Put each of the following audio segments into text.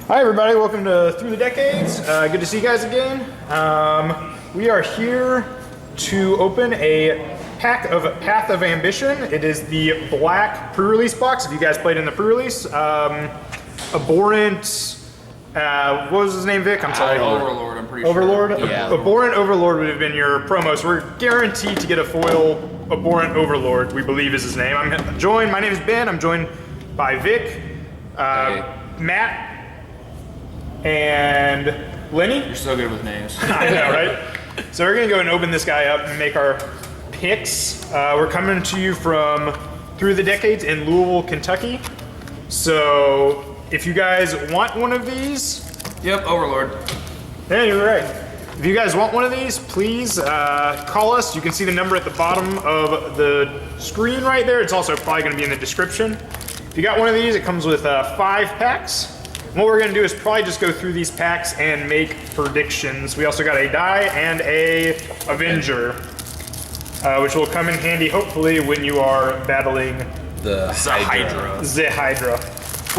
Hi everybody, welcome to Through the Decades. Good to see you guys again. We are here to open a pack of Path of Ambition. It is the black pre-release box. If you guys played in the pre-release, Abhorrent, what was his name, Vic? I'm sorry. Overlord, I'm pretty Overlord? sure. Yeah. Abhorrent Overlord would have been your promo, so we're guaranteed to get a foil Abhorrent Overlord, we believe is his name. My name is Ben, I'm joined by Vic, Matt, and Lenny. You're so good with names. I know, right? So we're gonna go and open this guy up and make our picks. We're coming to you from Through the Decades in Louisville, Kentucky. So if you guys want one of these, Yep, Overlord. yeah, you're right. If you guys want one of these, please call us. You can see the number at the bottom of the screen right there. It's also probably gonna be in the description. If you got one of these, it comes with 5 packs. What we're gonna do is probably just go through these packs and make predictions. We also got a die and a Avenger, which will come in handy hopefully when you are battling the Hydra. the Hydra.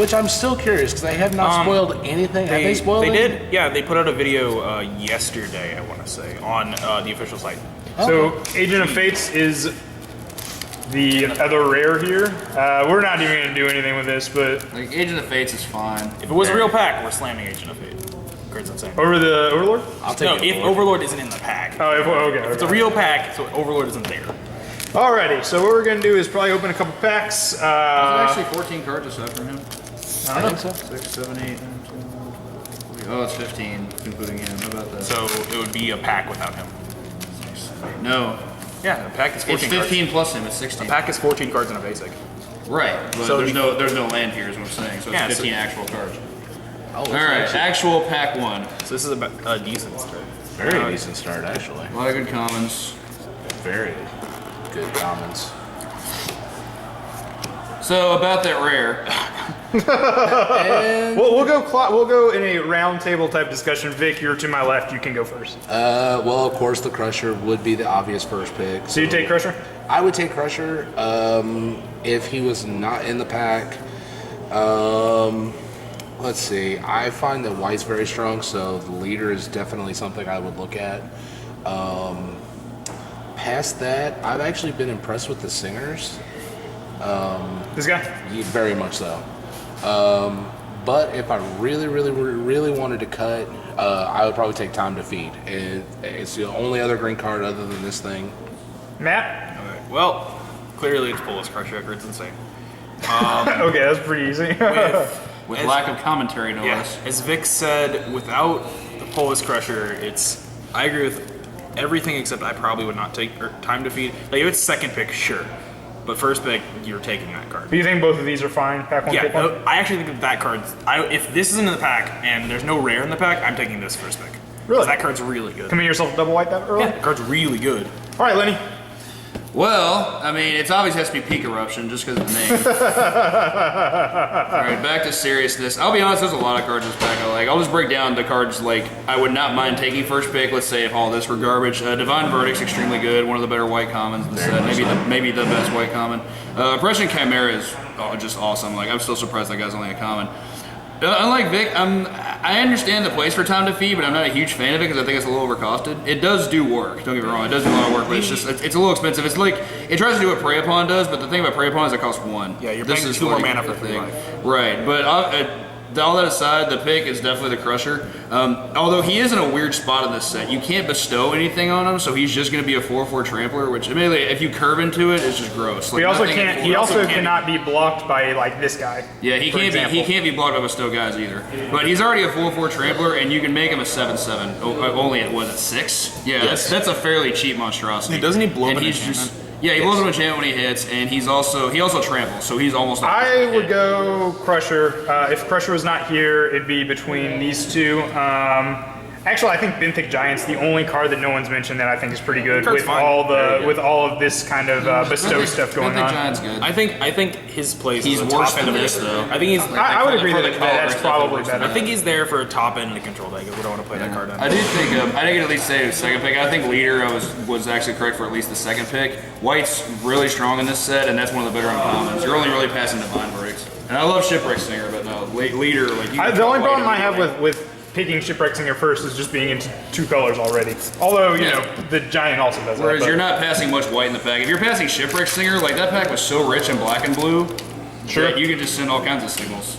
Which I'm still curious because they have not spoiled anything. Have they spoiled They anything? did, yeah. They put out a video yesterday, I want to say, on the official site. So Agent of Fates is the other rare here. We're not even gonna do anything with this, but Like, Agent of Fates is fine. If it was a real pack, we're slamming Agent of Fate. Card's insane. over the Overlord? I'll take No, it. if Overlord isn't in the pack. Oh, okay. If it's a real pack, so Overlord isn't there. Alrighty, so what we're gonna do is probably open a couple packs. There's actually 14 cards aside from him. I think so. 6, 7, 8, 9, 10. Oh, it's 15, including him. How about that? So it would be a pack without him. No. Yeah, the pack is 14 It's 15 cards. plus him, it's 16. The pack is 14 cards in a basic. Right, but So there's no land here is what I'm saying, so it's Yeah, 15 actual cards. Oh, Alright, actual pack 1. So this is a decent start. very decent start, actually. A lot of good commons. Very good comments. So, about that rare. We'll go in a round table type discussion. Vic, you're to my left. You can go first. Well, of course, the Crusher would be the obvious first pick. So you take Crusher? I would take Crusher if he was not in the pack. Let's see. I find that White's very strong, so the leader is definitely something I would look at. Past that, I've actually been impressed with the singers. This guy? Yeah, very much so. But if I really wanted to cut, I would probably take Time to Feed. It's the only other green card other than this thing. Matt? Alright, well, clearly it's Polaris Crusher. It's insane. Okay, that's pretty easy. With As- lack of commentary, no Yeah, less. as Vic said, without the Polaris Crusher, I agree with everything except I probably would not take Time to Feed. Like, if it's second pick, sure. But first pick, you're taking that card. Do you think both of these are fine? Pack one, Yeah, pick one? no, I actually think that card's... if this isn't in the pack and there's no rare in the pack, I'm taking this first pick. 'Cause Really? that card's really good. Commit yourself to double white that early? Yeah, the card's really good. All right, Lenny. Well, I mean, it's obvious has to be Peak Eruption just because of the name. Alright, back to seriousness. I'll be honest, there's a lot of cards in this pack I like. I'll just break down the cards like I would not mind taking first pick, let's say if all this were garbage. Divine Verdict's extremely good, one of the better white commons in the set, maybe the best white common. Oppression Chimera is just awesome. Like, I'm still surprised that guy's only a common. Unlike Vic, I understand the place for Time to Feed, but I'm not a huge fan of it because I think it's a little overcosted. It does do work, don't get me wrong, it does do a lot of work, but it's just, it's a little expensive. It's like, it tries to do what Prey Upon does, but the thing about Prey Upon is it costs 1. Yeah, you're This paying is 2 more like mana for the 3 thing. life. Right, but all that aside, the pick is definitely the Crusher. Although he is in a weird spot in this set. You can't bestow anything on him, so he's just going to be a 4/4 trampler, which admittedly, if you curve into it, it's just gross. Like, He also nothing- can't. He also cannot be blocked by like this guy. Yeah, he for can't be. example. He can't be blocked by bestow guys either. But he's already a 4/4 trampler, and you can make him a 7/7. Only at was it 6? Yeah, that's a fairly cheap monstrosity. Doesn't he blow up And an he's enchantment? Yeah, he blows up an enchantment when he hits, and he also tramples, so he's almost. I would go Crusher. If Crusher was not here, it'd be between these two. Actually, I think Benthic Giant's the only card that no one's mentioned that I think is pretty good Card's with fine. all of this kind of bestow stuff going on. Giant's good. I think his place He's is the worse top end than of this, it. though. I think he's. I would agree for that the that's color, probably it's better. I think he's there for a top end of the control deck. We don't want to play that card down. I do think I think at least say second pick. I think leader was actually correct for at least the second pick. White's really strong in this set, and that's one of the better uncommons. You're only really passing Divine Breaks. And I love Shipwreck Singer, but no, leader, like you The only problem I have with picking Shipwreck Singer first is just being into 2 colors already. Although, you know, the Giant also does that. Whereas you're not passing much white in the pack. If you're passing Shipwreck Singer, like that pack was so rich in black and blue, that you could just send all kinds of signals.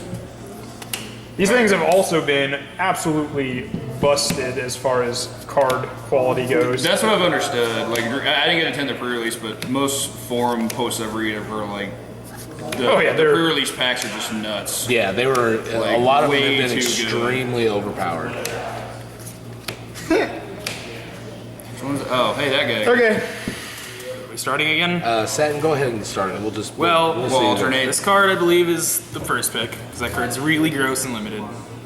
These things have also been absolutely busted as far as card quality goes. That's what I've understood. Like, I didn't get to attend the pre-release, but most forum posts I've read are like, the pre-release packs are just nuts. Yeah, they were. Like, a lot of them way have been too extremely overpowered. Oh, hey, that guy. Okay. Are we starting again? Satin, go ahead and start it. We'll just we'll see alternate. This card, I believe, is the first pick because that card's really gross and limited.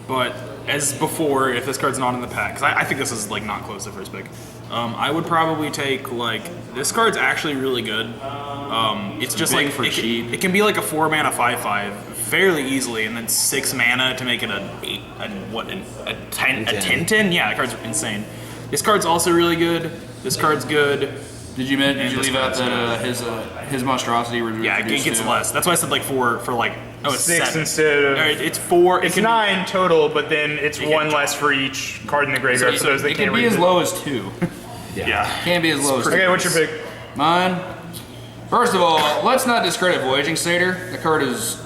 But as before, if this card's not in the pack, because I think this is like not close to first pick, I would probably take like this card's actually really good. It's just Big like for cheap. it can be like a 4-mana 5/5 fairly easily, and then 6 mana to make it a 10/10. Yeah, that card's insane. This card's also really good. This card's good. Did you leave out that his monstrosity? Yeah, it gets too? less. That's why I said like 4 for like it's 6 7. instead of. It's 4. It's 9 total, but then it's 1 less for each card in the graveyard. So they It can't can be read as it. low as 2. Yeah. Can't be as low as 2. Okay, what's your pick? Mine. First of all, let's not discredit Voyaging Satyr. The card is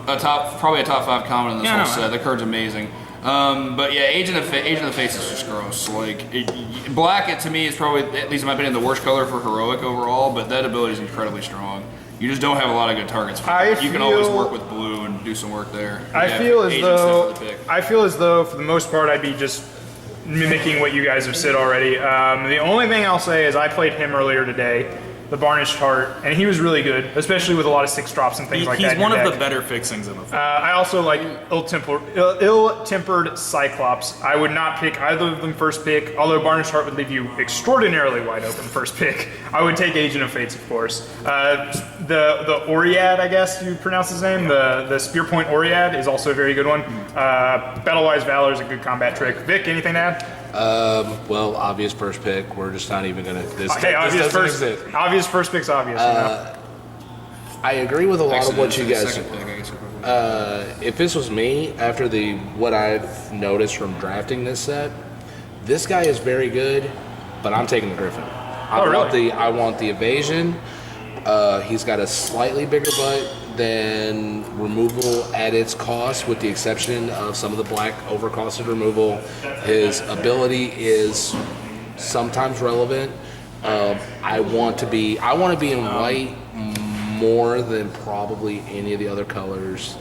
probably a top 5 common in this whole set. The card's amazing. But yeah, Agent of Fates is just gross. Like black, to me, is probably, at least in my opinion, the worst color for heroic overall. But that ability is incredibly strong. You just don't have a lot of good targets for it. You can always work with blue and do some work there. I feel as though for the most part I'd be just mimicking what you guys have said already. The only thing I'll say is I played him earlier today, the Varnished Heart, and he was really good, especially with a lot of 6 drops and things like that. He's one of the better fixings in the field. I also like Ill-Tempered Cyclops. I would not pick either of them first pick, although Varnished Heart would leave you extraordinarily wide open first pick. I would take Agent of Fates, of course. The Oread, I guess you pronounce his name, the Spear Point Oread is also a very good one. Battle-Wise Valor is a good combat trick. Vic, anything to add? Well, obvious first pick. We're just not even gonna. Obvious first pick's obvious. I agree with a lot of what you guys. Second pick, I guess. If this was me, after what I've noticed from drafting this set, this guy is very good, but I'm taking the Griffin. I want the evasion. He's got a slightly bigger butt than removal at its cost, with the exception of some of the black overcosted removal. His ability is sometimes relevant. I want to be in white more than probably any of the other colors.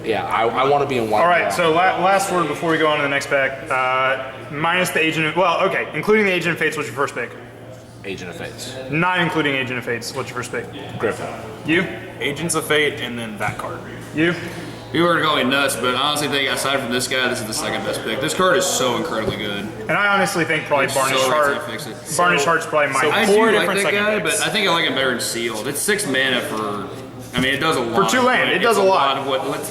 Yeah, I want to be in white. All right, so last word before we go on to the next pack. Minus the Agent of, including the Agent of Fates, what's your first pick? Agent of Fates. Not including Agent of Fates, what's your first pick? Griffin. You? Agents of Fate, and then that card. You? People are gonna call me nuts, but I honestly think aside from this guy, this is the second best pick. This card is so incredibly good. And I honestly think probably Varnished So Heart. right to fix it. Varnished Heart's probably my I four do like different that second guy, picks. but I think I like him better in Sealed. It's 6 mana for. I mean, it does a lot. For 2 land, it does a lot.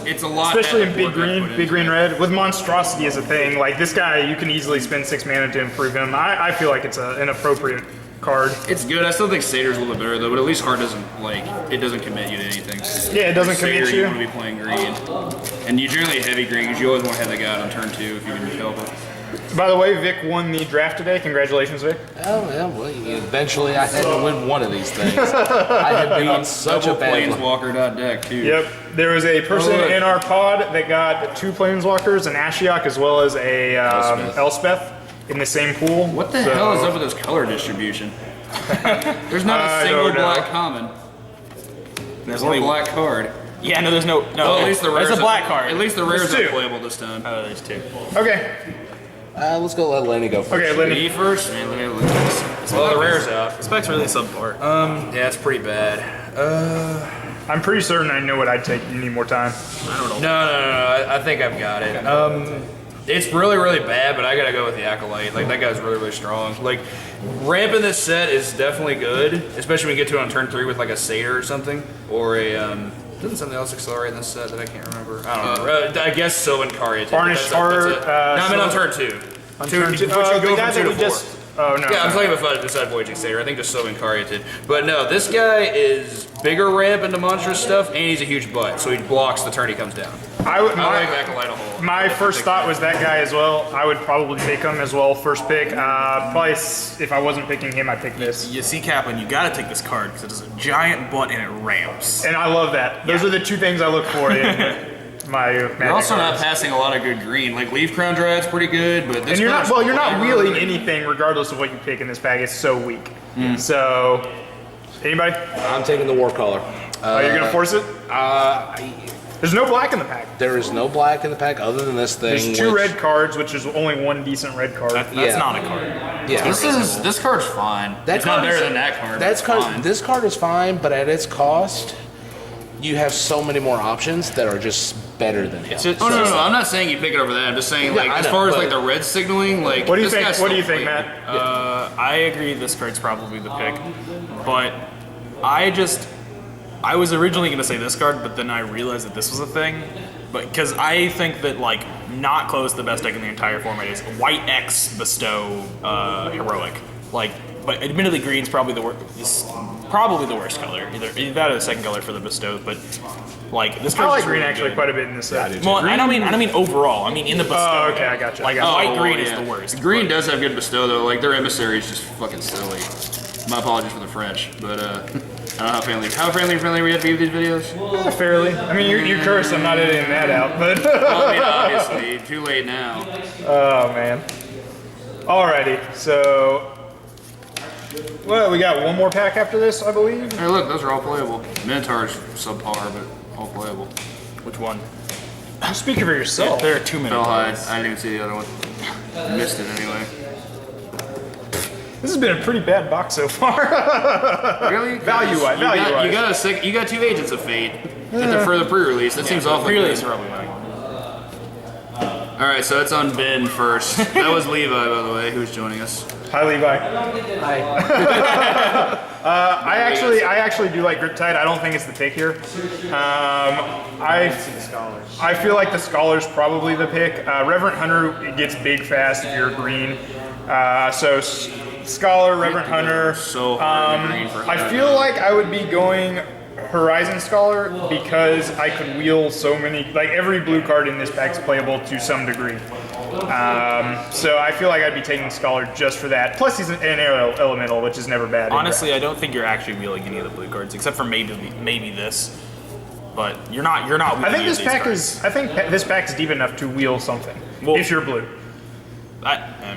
It's a lot. Especially in big big green, red. With Monstrosity as a thing, like this guy, you can easily spend 6 mana to improve him. I feel like it's an appropriate card. It's good. I still think Satyr's a little bit better though, but at least Heart doesn't commit you to anything. Yeah, it doesn't Satyr, commit you. You want to be playing green, and you generally heavy green because you always want to have that guy out on turn 2 if you can help it. By the way, Vic won the draft today. Congratulations, Vic. Oh, yeah, well, eventually I had to win one of these things. I had been on such a Double bad Planeswalker.deck too. Yep. There was a person in our pod that got 2 Planeswalkers, an Ashiok, as well as a Elspeth in the same pool. What the hell is up with this color distribution? There's not a single black common. There's Only only black card. Yeah, no, there's no. Well, at least the rares. There's a black card. At least the rares There's are 2. playable this time. Oh, there's 2. Okay. Let's go let Lenny go first. Okay, Lenny. Me first? Man, let me look at this. Well, the rare's out. This pack's really subpar. Yeah, it's pretty bad. I'm pretty certain I know what I'd take. You need more time. I don't know. No. I think I've got it. It's really, really bad, but I gotta go with the Acolyte. Like, that guy's really, really strong. Like, ramping this set is definitely good, especially when you get to it on turn 3 with like a Satyr or something, or a doesn't something else accelerate in this set that I can't remember? I don't know. I guess Sylvan Caria. Varnished Heart. No, I mean on turn 2. On turn 2. Oh, the guy that we just. Oh, no. Yeah, I'm talking about Decide Voyaging Satyr. I think just so incarnated. But no, this guy is bigger ramp into monstrous stuff, and he's a huge butt, so he blocks the turn he comes down. I like Acolyte a whole. My first thought was that guy as well. I would probably pick him as well, first pick. Probably if I wasn't picking him, I'd pick this. You see, Kaplan, you gotta take this card because it has a giant butt and it ramps. And I love that. Those are the two things I look for in my Magic You're also cards. not passing a lot of good green. Like Leaf Crown Dryad's pretty good, but this And you're not card's you're not way wheeling harder. anything regardless of what you pick in this pack. It's so weak. So, anybody? I'm taking the War Color. Are you gonna force it? There's no black in the pack. There is no black in the pack other than this thing. There's two which- red cards, which is only one decent red card. That's Yeah. not a card. Yeah. This card's fine. That It's not card better is- than that card. That's but it's card. fine. This card is fine, but at its cost, you have so many more options that are just better than it. Oh no, I'm not saying you pick it over that. I'm just saying like I as know, far as but- like the red signaling, like What do you this think? guy's What do you still think, playing. Matt? I agree this card's probably the pick, but I was originally going to say this card, but then I realized that this was a thing. But because I think that like not close the best deck in the entire format is White X Bestow Heroic. Like, but admittedly green's probably the worst. Probably the worst color. Either that or the second color for the Bestow, but like this I card's like just green really actually good. quite a bit in this set. Well, I don't mean overall. I mean in the Bestow. Oh, okay, I got you. Like I got you. white green yeah. is the worst. Green but- does have good bestow though. Like their emissary is just fucking silly. My apologies for the French, but I don't know how friendly we have to be with these videos. Fairly. I mean, you curse. I'm not editing that out, but Well, I mean, obviously, too late now. oh man. Alrighty, so well, we got one more pack after this, I believe. Hey, look, those are all playable. Minotaur's subpar, but all playable. Which one? You speak for yourself. There are too many. Fell high. cards. I didn't even see the other one. Missed it anyway. This has been a pretty bad box so far. Really? Value-wise, value-wise. You got two Agents of Fate for the pre-release. That seems awfully Pre-release good. probably mine. All right, so it's on Ben first. That was Levi, by the way, who was joining us. Hi, Levi. I actually do like Griptide. I don't think it's the pick here. I feel like the Scholar's probably the pick. Reverend Hunter gets big fast if you're green. So Scholar, Reverend Hunter. So hard to green for I feel like I would be going Horizon Scholar because I could wheel so many, like every blue card in this pack is playable to some degree. So I feel like I'd be taking Scholar just for that. Plus he's an air elemental, which is never bad. Honestly, I don't think you're actually wheeling any of the blue cards, except for maybe this. But you're not. I wheeling think any this of these pack cards. is. I think this pack is deep enough to wheel something. Well- if you're blue.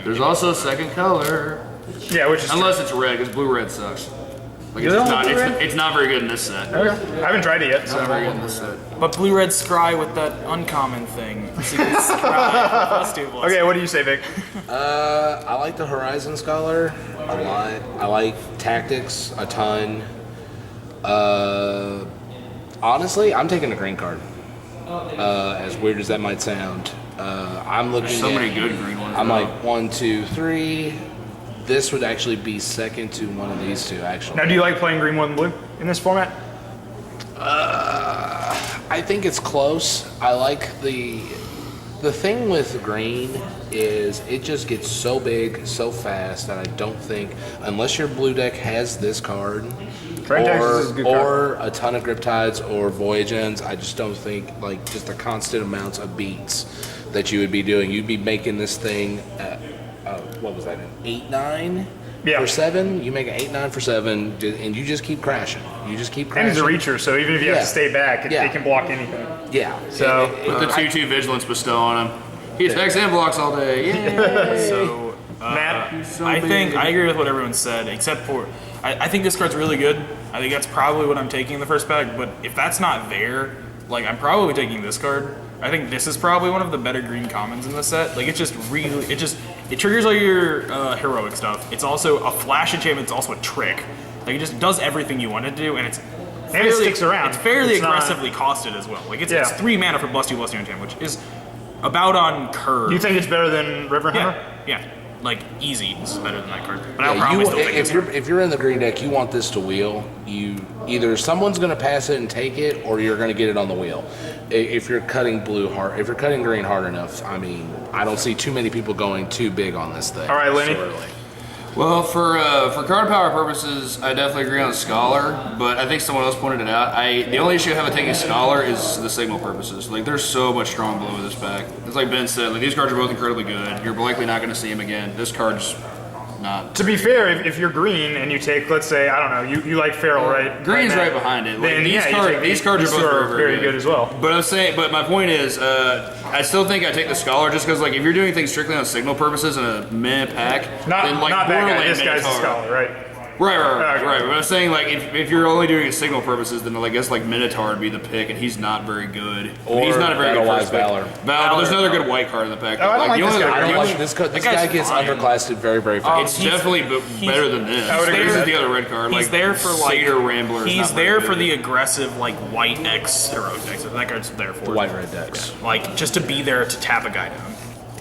There's also a second color. Yeah, which is Unless it's red, because blue-red sucks. Like, You it's don't not, like it's, blue-red? it's not very good in this set. okay. I haven't tried it yet. It's not So very good in this set. But blue red scry with that uncommon thing. Secret scry plus 2+. okay, what do you say, Vic? I like the Horizon Scholar a lot. I like Tactics a ton. Honestly, I'm taking a green card. As weird as that might sound, I'm looking. So at, many good green ones. I'm though. like 1, 2, 3. This would actually be second to one of these two. Actually, Now, do you like playing green, one, and blue in this format? I think it's close. I like the thing with green is it just gets so big so fast that I don't think unless your blue deck has this card Train Texas is a good or a ton of Griptides or Voyage Ends, I just don't think like just the constant amounts of beats that you would be doing. You'd be making this thing at, what was that, an 8-9 Yeah. for 7? You make an 8-9 for 7 and you just keep crashing. You just keep And crashing. he's a reacher, so even if you have Yeah. to stay back, it Yeah. can block anything. Yeah. So- Put the 2/2 Vigilance bestow on him. He attacks and blocks all day. Yay! So, Matt, I think I agree with what everyone said, except for I think this card's really good. I think that's probably what I'm taking in the first pack. But if that's not there, like I'm probably taking this card. I think this is probably one of the better green commons in the set. Like it's just really, it triggers all your heroic stuff. It's also a flash enchantment. It's also a trick. Like it just does everything you want it to do, and it's And it sticks around. It's fairly It's not- aggressively costed as well. Like it's Yeah. 3 mana for +2/+2 enchantment, which is about on curve. you think it's better than Reverend Yeah, Hunter? yeah. Like easy is better than that card. But Yeah, I'll probably still take if it. you're in the green deck, you want this to wheel. You either someone's going to pass it and take it, or you're going to get it on the wheel. If you're cutting if you're cutting green hard enough, I mean, I don't see too many people going too big on this thing. All right, Lenny. so early. Well, for card power purposes, I definitely agree on Scholar, but I think someone else pointed it out. The only issue I have with taking Scholar is the signal purposes. Like, there's so much strong blue in this pack. It's like Ben said, like, these cards are both incredibly good. You're likely not going to see them again. This card's not. To be fair, if you're green and you take, let's say, I don't know, you like Feral, right? Green's right behind it. Like, Then, these cards are both very good as well. But my point is, I still think I take the Scholar just because, like, if you're doing things strictly on signal purposes in a meh pack, then, like, not that guy. Borderland This guy's a Minotaur. Scholar, right? Right. But I'm saying, like, if you're only doing it signal purposes, then I guess like Minotaur would be the pick, and he's not very good. Or he's not a very good Battle-wise first pick. Valor. But there's another good white card in the pack. Oh, I don't like the this only guy. other- I don't the like only- this card. This guy's guy gets fine. underclassed very, very fast. It's definitely better than this. I would agree. This is the other red card. He's Like, there for like Satyr Rambler. is He's not very there good. for the aggressive like white X heroic decks. That card's there for The white red decks. like just to be there to tap a guy down,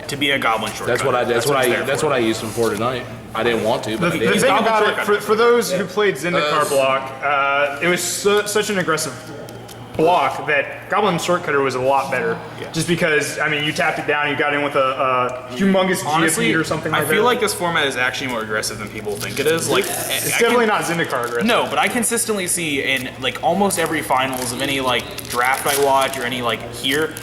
to be a goblin shortcut. That's what I. That's what he's I. there That's for. what I used him for tonight. I didn't want to, but I The did. thing Goblin about it, shortcut. for those who played Zendikar block, it was such an aggressive block that Goblin Shortcutter was a lot better. Just because, I mean, you tapped it down, you got in with a humongous Honestly, GFP or something like I that. feel like this format is actually more aggressive than people think it is. Like, it's definitely not Zendikar aggressive. No, but I consistently see in like almost every finals of any like draft I watch or any like here,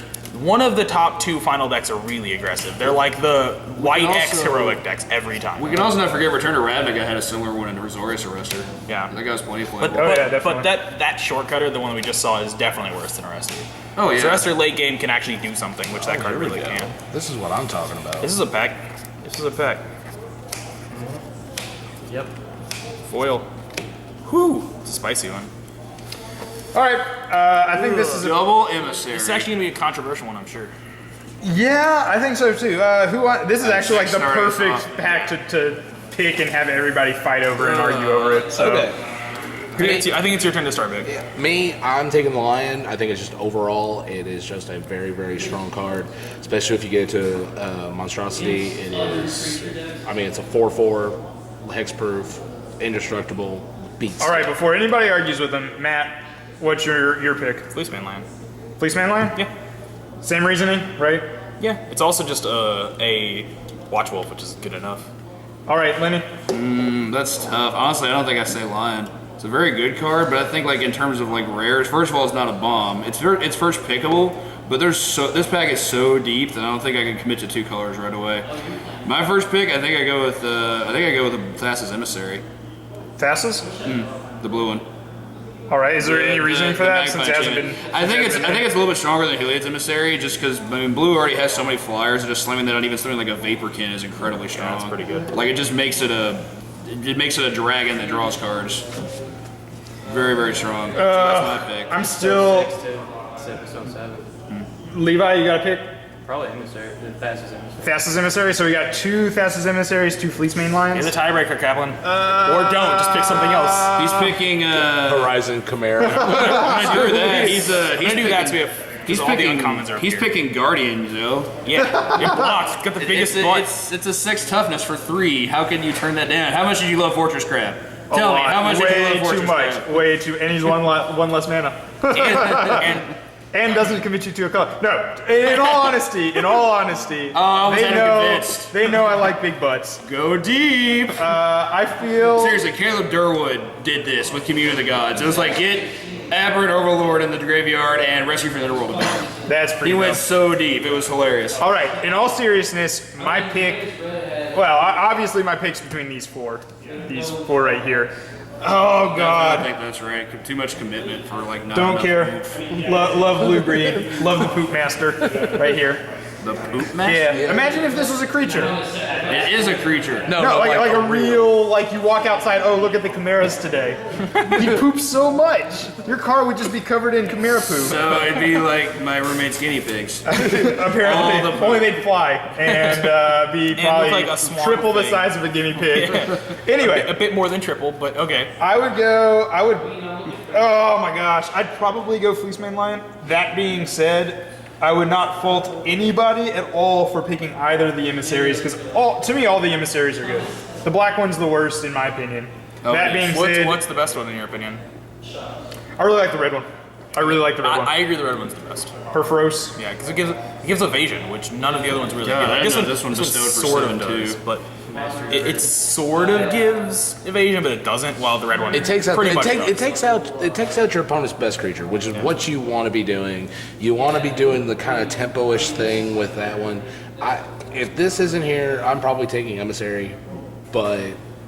one of the top two final decks are really aggressive. They're like the white X also- heroic decks every time. We can also not forget Return to Ravnica had a similar one in Resorius Arrestor. Yeah. That guy was plenty But, playable. Oh, but, yeah, definitely. but that shortcutter, the one we just saw, is definitely worse than Arrestor. Oh, yeah. Arrestor late game can actually do something, which that card really can't. This is what I'm talking about. This is a pack. This is a pack. Yep. Foil. Whew. It's a spicy one. All right, I think this is a, Double Emissary. This is actually going to be a controversial one, I'm sure. yeah, I think so too. This is actually like the Starting us perfect off. pack to pick and have everybody fight over and argue over it. So. Okay. I think it's your turn to start, Vic. Me, I'm taking the Lion. I think it's just overall, it is just a very, very strong card. Especially if you get to Monstrosity. It is, I mean, it's a 4/4, hexproof, indestructible, beats. All right, before anybody argues with them, Matt, what's your pick? Fleeceman Lion. Fleeceman Lion? Yeah. Same reasoning, right? Yeah. It's also just a Watch Wolf, which is good enough. All right, Lenny. That's tough. Honestly, I don't think I say Lion. It's a very good card, but I think like in terms of like rares, first of all, it's not a bomb. It's first pickable, but this pack is so deep that I don't think I can commit to two colors right away. My first pick, I think I go with the Thassa's Emissary, Thassa's? the blue one. All right, is there any reasoning for that since it hasn't been? I think it's a little bit stronger than Heliod's Emissary, just because I mean blue already has so many flyers. And just slamming that on even something like a Vaporkin is incredibly strong. that's pretty good. Like it just makes it a dragon that draws cards. Very, very strong. So that's my pick. I'm still. 6 to it's episode 7. Levi, you got to pick Probably emissary. The fastest emissary. Thassa's Emissary. So we got two Thassa's Emissaries, two Fleecemane Lions. Here's a tiebreaker, Kaplan. Or don't. Just pick something else. He's picking. Horizon Chimera. Screw that. He's I'm gonna do that to be a. He's all the picking. uncommons are He's here. picking Guardian, Joe. Yeah, it blocks. Got the biggest butt. It's a 6 toughness for 3. How can you turn that down? How much did you love Fortress Crab? A Tell me, lot. how much did you love Way Fortress too much. Crab? Way too. And he's one less mana. and And doesn't commit you to a color. No, in all honesty, I was convinced. they know I like big butts. Go deep. I feel Seriously, Caleb Durwood did this with Commune of the Gods. It was like get Aberrant Overlord in the graveyard and Rescue from the Underworld. that's pretty. He went dope. so deep. It was hilarious. All right. In all seriousness, my pick. Well, obviously my pick's between these four right here. Oh I God. think that's right. Too much commitment for like not Don't enough care. oomph. Love Blue Breed. Love the Poop Master right here. The poop master? Yeah. Imagine if this was a creature. It is a creature. No, like a real, like you walk outside, oh, look at the chimeras today. He poops so much. Your car would just be covered in chimera poop. So it'd be like my roommate's guinea pigs. Apparently, all the- only they'd fly and be probably look like a swamp triple the thing. size of a guinea pig. Anyway, a bit more than triple, but okay. oh my gosh, I'd probably go Fleecemane Lion. That being said, I would not fault anybody at all for picking either of the emissaries, because to me, all the emissaries are good. The black one's the worst, in my opinion. That being said, What's the best one in your opinion? I really like the red one. I really like the red one. I agree the red one's the best. Perforos. Yeah, because it gives evasion, which none of the other ones really Yeah, give. I I guess know this one's bestowed for sort 7 of does, too. but it sort of gives evasion, but it doesn't. While the red one It takes out pretty much it does. takes out your opponent's best creature, which is what you want to be doing. You want to be doing the kind of tempo-ish thing with that one. If this isn't here, I'm probably taking Emissary, but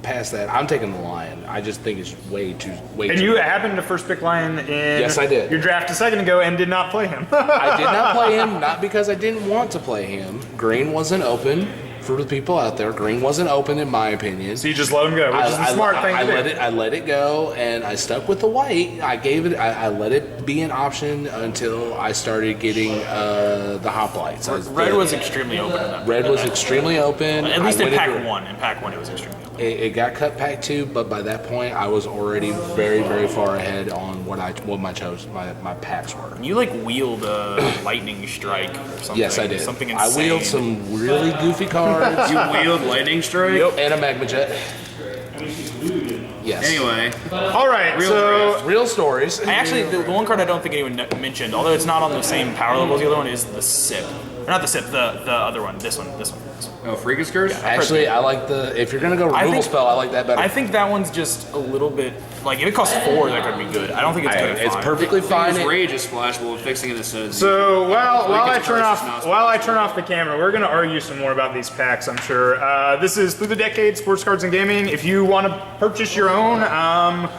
past that, I'm taking the Lion. I just think it's way too. And you happened to first pick Lion in Yes, I did. your draft a second ago and did not play him. I did not play him, not because I didn't want to play him. Green wasn't open for the people out there. Green wasn't open, in my opinion. So you just let him go, which is the smart thing to do. I let it go, and I stuck with the white. I let it be an option until I started getting the hoplites. Red was extremely open. In that Red was extremely open. At least I in went pack into- one. In pack one, it was extremely open. It got cut pack 2, but by that point, I was already very, very far ahead on what my packs were. You like wheeled a lightning strike or something. Yes, I did. Something insane. I wheeled some really goofy cards. You wheeled Lightning Strike? And a Magma Jet. Yes. Anyway, All right, so Real stories. I actually, the one card I don't think anyone mentioned, although it's not on the same power level as the other one, is the Sip. Or not the Sip, the other one. This one. oh, Freakus Curse? Actually, I like if you're going to go I removal think- spell, I like that better. I think that one's just a little bit, like, if it costs 4, that could be good. I don't think it's good at 5. It's perfectly fine. His Rage is splashable with fixing it instead. So while I Freakus turn Curse is off not the camera, we're gonna argue some more about these packs. I'm sure. This is Through the Decades Sports Cards and Gaming. If you want to purchase your own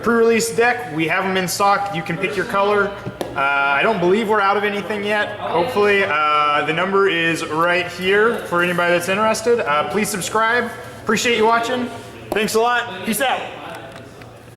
pre-release deck, we have them in stock. You can pick your color. I don't believe we're out of anything yet. Hopefully, the number is right here for anybody that's interested. Please subscribe. Appreciate you watching. Thanks a lot. Peace out.